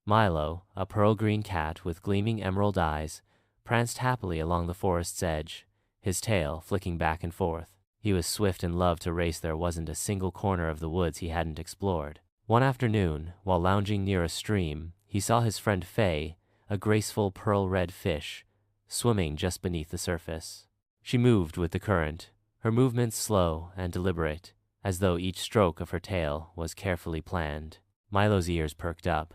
Milo, a pearl-green cat with gleaming emerald eyes, pranced happily along the forest's edge, his tail flicking back and forth. He was swift and loved to race. There wasn't a single corner of the woods he hadn't explored. One afternoon, while lounging near a stream, he saw his friend Faye, a graceful pearl-red fish, swimming just beneath the surface. She moved with the current, her movements slow and deliberate, as though each stroke of her tail was carefully planned. Milo's ears perked up.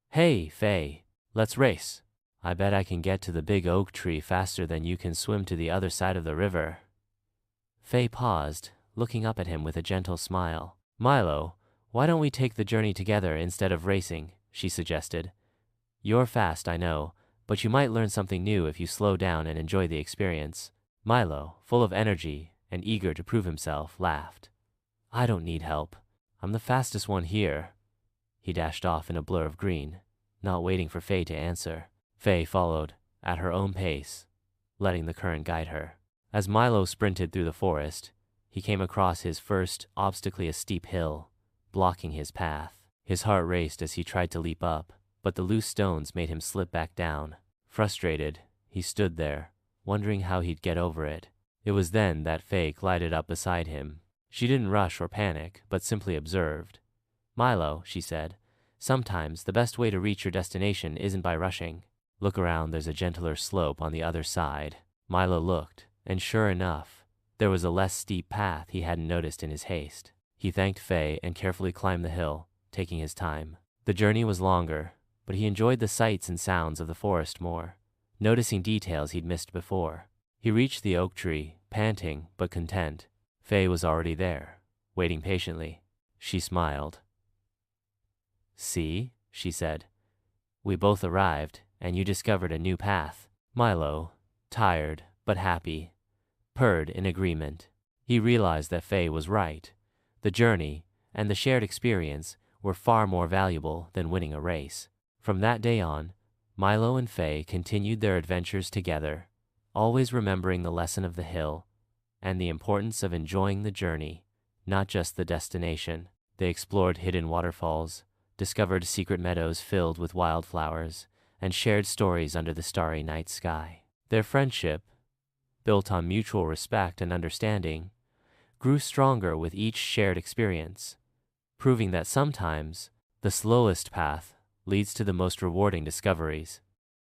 "Hey, Faye, let's race. I bet I can get to the big oak tree faster than you can swim to the other side of the river." Faye paused, looking up at him with a gentle smile. "Milo, why don't we take the journey together instead of racing?" she suggested. "You're fast, I know, but you might learn something new if you slow down and enjoy the experience." Milo, full of energy and eager to prove himself, laughed. "I don't need help. I'm the fastest one here." He dashed off in a blur of green, not waiting for Faye to answer. Faye followed, at her own pace, letting the current guide her. As Milo sprinted through the forest, he came across his first obstacle, a steep hill, blocking his path. His heart raced as he tried to leap up, but the loose stones made him slip back down. Frustrated, he stood there, wondering how he'd get over it. It was then that Faye glided up beside him. She didn't rush or panic, but simply observed. "Milo," she said, "sometimes the best way to reach your destination isn't by rushing. Look around, there's a gentler slope on the other side." Milo looked, and sure enough, there was a less steep path he hadn't noticed in his haste. He thanked Faye and carefully climbed the hill, taking his time. The journey was longer, but he enjoyed the sights and sounds of the forest more, noticing details he'd missed before. He reached the oak tree, panting but content. Faye was already there, waiting patiently. She smiled. "See," she said, "we both arrived, and you discovered a new path." Milo, tired but happy, purred in agreement. He realized that Faye was right. The journey and the shared experience were far more valuable than winning a race. From that day on, Milo and Faye continued their adventures together, always remembering the lesson of the hill and the importance of enjoying the journey, not just the destination. They explored hidden waterfalls, discovered secret meadows filled with wildflowers, and shared stories under the starry night sky. Their friendship, built on mutual respect and understanding, grew stronger with each shared experience, proving that sometimes the slowest path leads to the most rewarding discoveries.